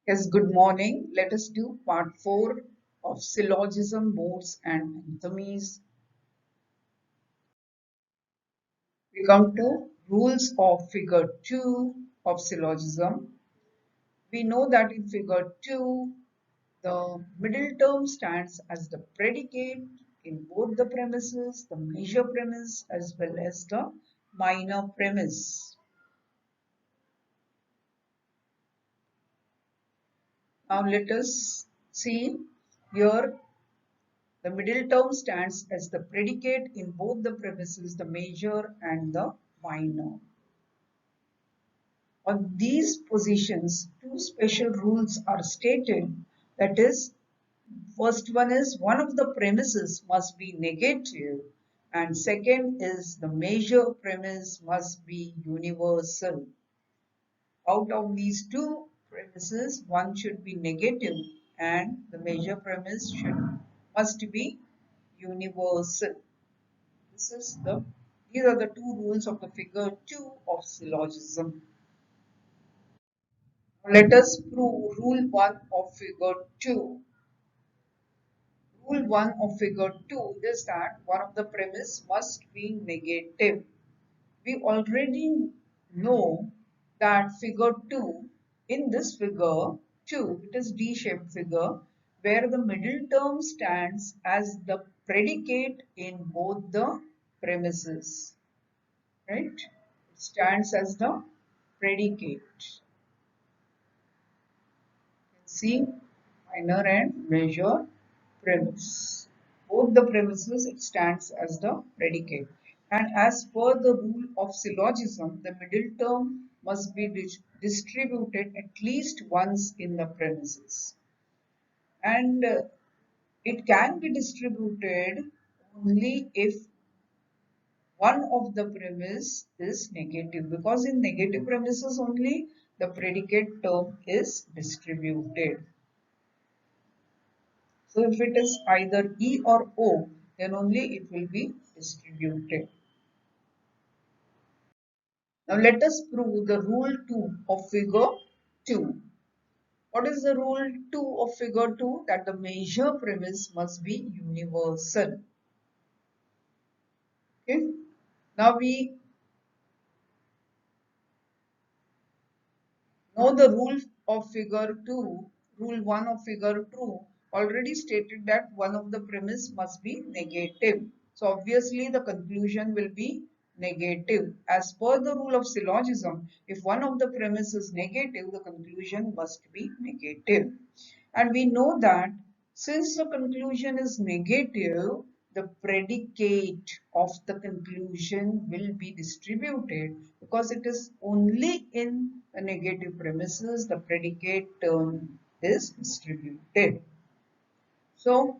Yes, good morning. Let us do part 4 of syllogism, modes and anthemies. We come to rules of figure 2 of syllogism. We know that in figure 2, the middle term stands as the predicate in both the premises, the major premise as well as the minor premise. Now let us see here. The middle term stands as the predicate in both the premises, the major and the minor. On these positions, two special rules are stated. That is, first one is one of the premises must be negative, and second is the major premise must be universal. Out of these two premises, one should be negative and the major premise must be universal. These are the two rules of the figure 2 of syllogism. Let us prove rule 1 of figure 2. Rule 1 of figure 2 is that one of the premise must be negative. We already know that figure 2, in this figure 2, it is D-shaped figure where the middle term stands as the predicate in both the premises. Right? It stands as the predicate. See, minor and major premise. Both the premises it stands as the predicate. And as per the rule of syllogism, the middle term must be distributed at least once in the premises. And it can be distributed only if one of the premise is negative, because in negative premises only the predicate term is distributed. So if it is either E or O, then only it will be distributed. Now let us prove the rule 2 of figure 2. What is the rule 2 of figure 2? That the major premise must be universal. Okay. Now we know the rule of figure 2, rule 1 of figure 2 already stated that one of the premise must be negative. So obviously the conclusion will be negative. As per the rule of syllogism, if one of the premise is negative, the conclusion must be negative. And we know that since the conclusion is negative, the predicate of the conclusion will be distributed, because it is only in the negative premises the predicate term is distributed. So,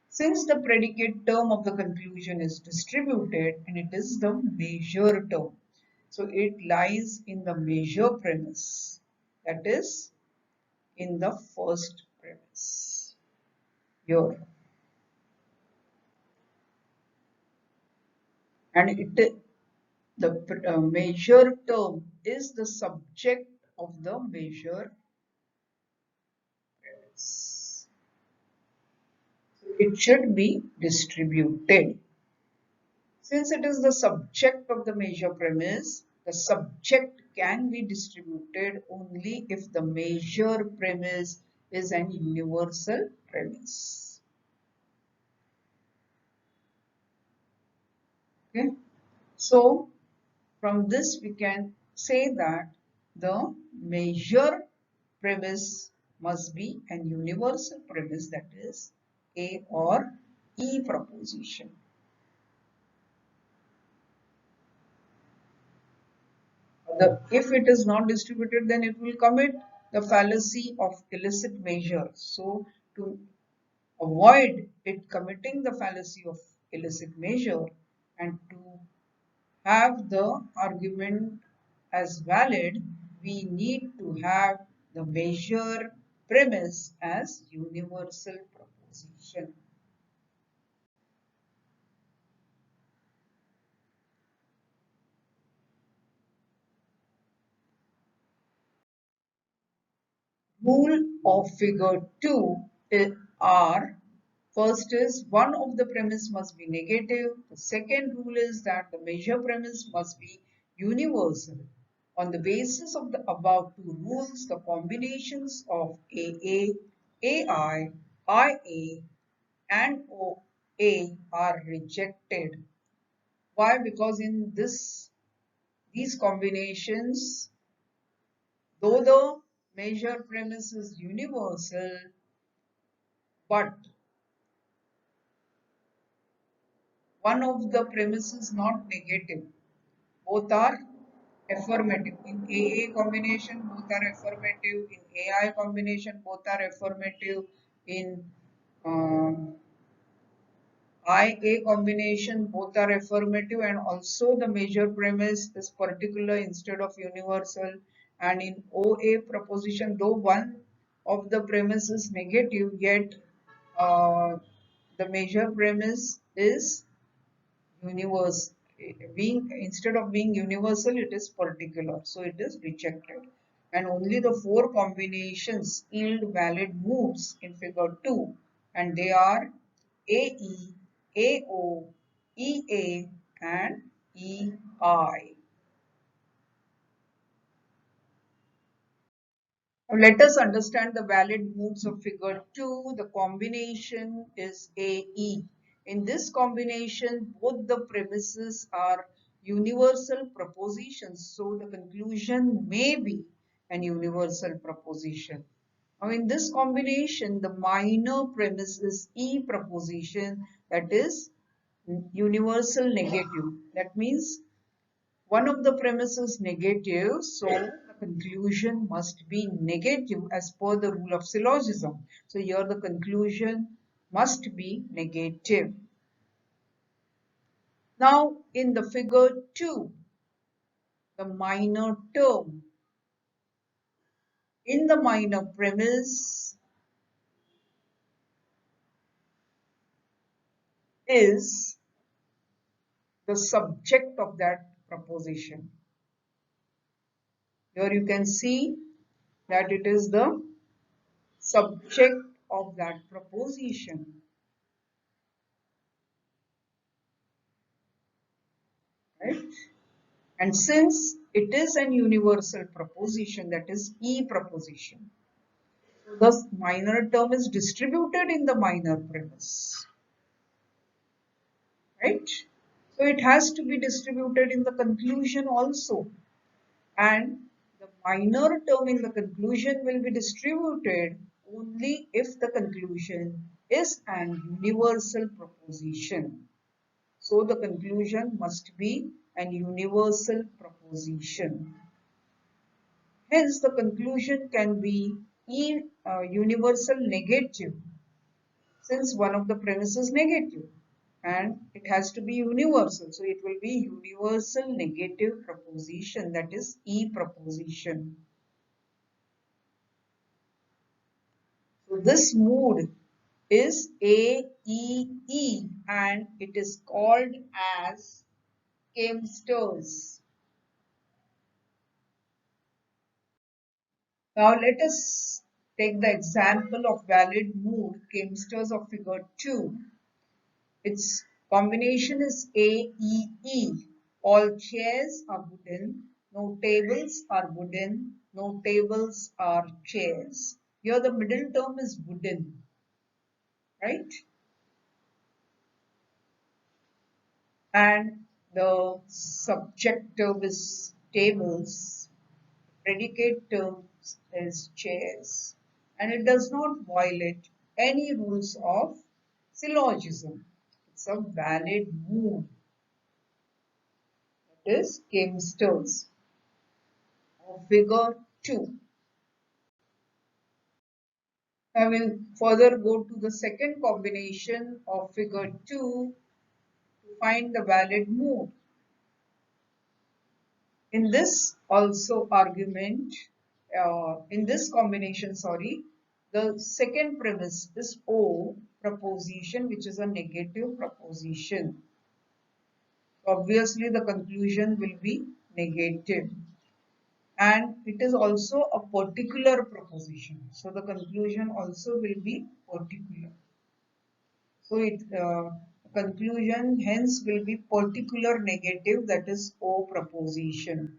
since the predicate term of the conclusion is distributed and it is the major term, so it lies in the major premise, that is in the first premise here. And the major term is the subject of the major premise. So it should be distributed. Since it is the subject of the major premise, the subject can be distributed only if the major premise is an universal premise. Okay. So from this we can say that the major premise must be an universal premise, that is A or E proposition. If it is not distributed, then it will commit the fallacy of illicit measure. So to avoid it committing the fallacy of illicit measure and to have the argument as valid, we need to have the measure premise as universal proposition. Rule of figure 2 are, first is one of the premise must be negative. The second rule is that the measure premise must be universal. On the basis of the above two rules, the combinations of AA, AI, IA and OA are rejected. Why? Because in these combinations, though the measure premise is universal, but one of the premises not negative. Both are affirmative. In AA combination, both are affirmative. In AI combination, both are affirmative. In IA combination, both are affirmative, and also the major premise is particular instead of universal. And in OA proposition, though one of the premise is negative, yet the major premise is universe. Being, instead of being universal, it is particular, so it is rejected. And only the four combinations yield valid moves in figure 2, and they are AE, AO, EA and EI. Now let us understand the valid moves of figure 2. The combination is AE. In this combination, both the premises are universal propositions, so the conclusion may be an universal proposition. Now in this combination, the minor premise is E proposition, that is universal negative. That means one of the premises negative, so the conclusion must be negative as per the rule of syllogism. So here the conclusion must be negative. Now in the figure 2, the minor term. In the minor premise is the subject of that proposition. Here you can see that it is the subject of that proposition. Right? And since it is an universal proposition, that is E proposition, the minor term is distributed in the minor premise. Right? So it has to be distributed in the conclusion also. And the minor term in the conclusion will be distributed only if the conclusion is an universal proposition. So the conclusion must be an universal proposition. Hence, the conclusion can be universal negative, since one of the premises is negative and it has to be universal. So it will be universal negative proposition, that is E proposition. So this mood is AEE and it is called as Kempster's. Now let us take the example of valid mood Kempster's of figure 2. Its combination is AEE. All chairs are wooden, no tables are wooden, no tables are chairs. Here the middle term is wooden, right? And the subject term is tables, predicate term is chairs, and it does not violate any rules of syllogism. It's a valid mood. That is Kempster's of figure 2. I will further go to the second combination of figure 2 to find the valid mood. In this also argument, in this combination, sorry, the second premise is O proposition, which is a negative proposition. Obviously, the conclusion will be negative. and it is also a particular proposition. So the conclusion also will be particular. So it conclusion hence will be particular negative, that is O proposition.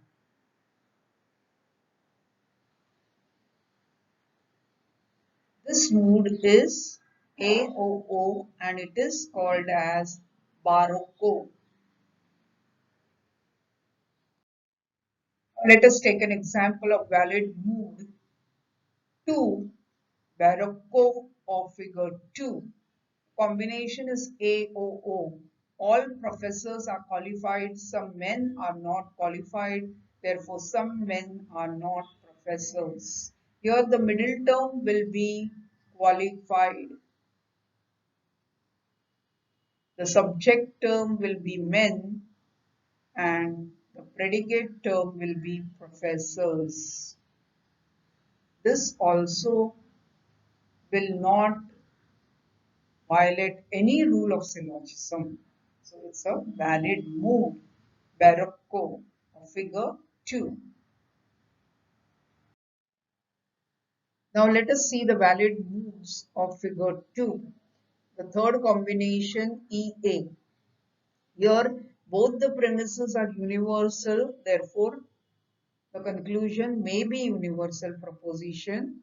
This mood is AOO and it is called as Barocco. Let us take an example of valid mood 2, Barocco of figure 2. Combination is AOO. All professors are qualified, some men are not qualified, therefore some men are not professors. Here the middle term will be qualified. The subject term will be men and the predicate term will be professors. This also will not violate any rule of syllogism. So it's a valid mood, Barocco, of figure 2. Now let us see the valid moods of figure 2. The third combination EA. Here both the premises are universal, therefore the conclusion may be universal proposition.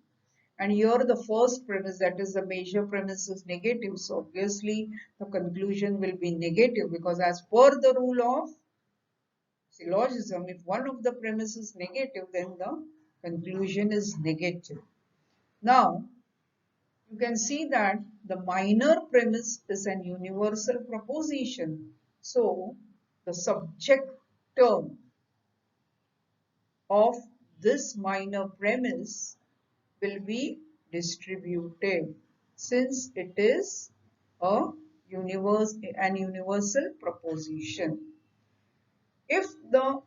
And here the first premise, that is the major premise, is negative. So obviously the conclusion will be negative because as per the rule of syllogism, if one of the premises is negative, then the conclusion is negative. Now you can see that the minor premise is an universal proposition. So the subject term of this minor premise will be distributed since it is an universal proposition. If the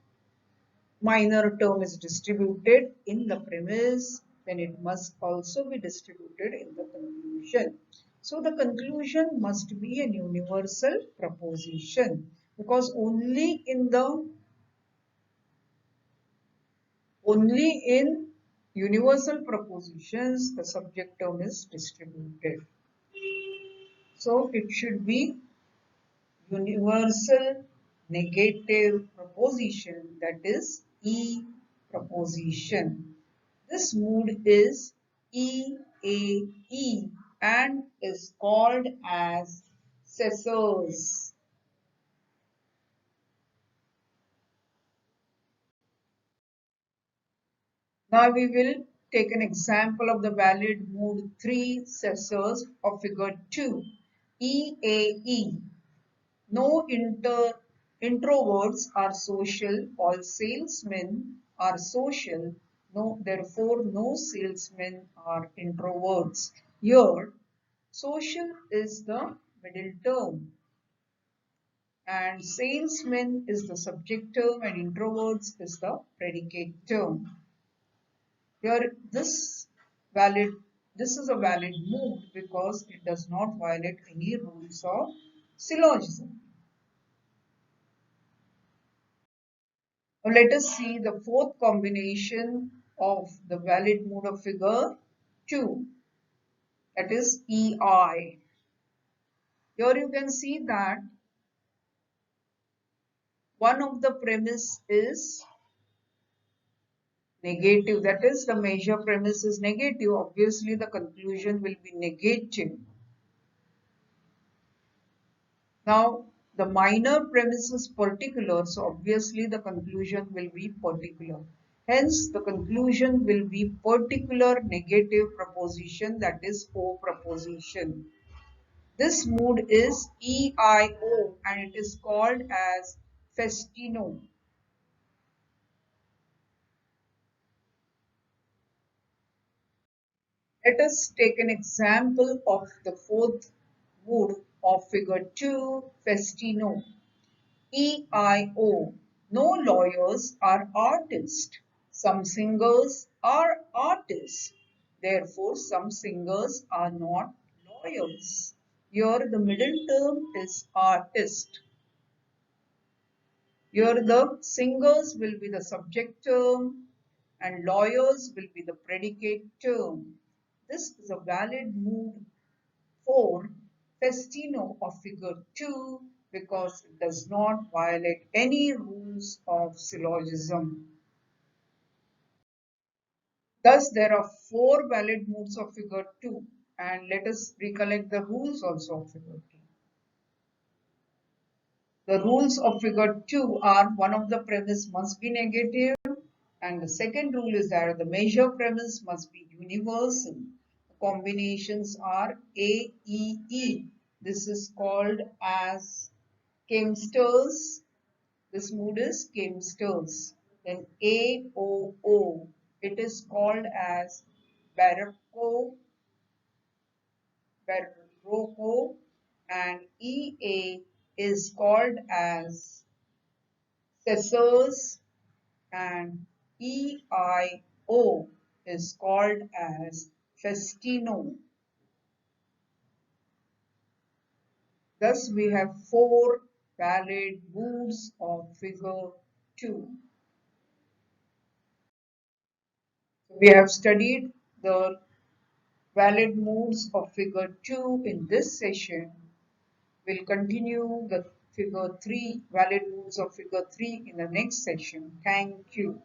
minor term is distributed in the premise, then it must also be distributed in the conclusion. So the conclusion must be a universal proposition because only in universal propositions the subject term is distributed. So it should be universal negative proposition, that is E proposition. This mood is EAE and is called as Caesar's. Now we will take an example of the valid mood 3 Caesar's of figure 2. EAE. No introverts are social. All salesmen are social. No, therefore, no salesmen are introverts. Here, social is the middle term, and salesmen is the subject term, and introverts is the predicate term. Here, this is a valid mood because it does not violate any rules of syllogism. Now let us see the fourth combination of the valid mood of figure 2, that is EI. Here you can see that one of the premise is negative, that is the major premise is negative. Obviously the conclusion will be negative. Now the minor premise is particular, so obviously the conclusion will be particular. Hence the conclusion will be particular negative proposition, that is O proposition. This mood is EIO and it is called as festino. Let us take an example of the fourth mood of figure 2, festino. EIO. No lawyers are artists. Some singers are artists. Therefore, some singers are not lawyers. Here the middle term is artist. Here the singers will be the subject term and lawyers will be the predicate term. This is a valid mood for Festino of figure 2 because it does not violate any rules of syllogism. Thus, there are four valid moods of figure 2, and let us recollect the rules also of figure 2. The rules of figure 2 are one of the premise must be negative, and the second rule is that the measure premise must be universal. The combinations are A, E, E. This is called as Kempster's. This mood is Kempster's. Then A, O, O. It is called as Barocco, Barocco, and E, A is called as Caesar's, and EIO is called as Festino. Thus, we have four valid moods of figure 2. We have studied the valid moods of figure 2 in this session. We'll continue the figure 3, valid moods of figure 3 in the next session. Thank you.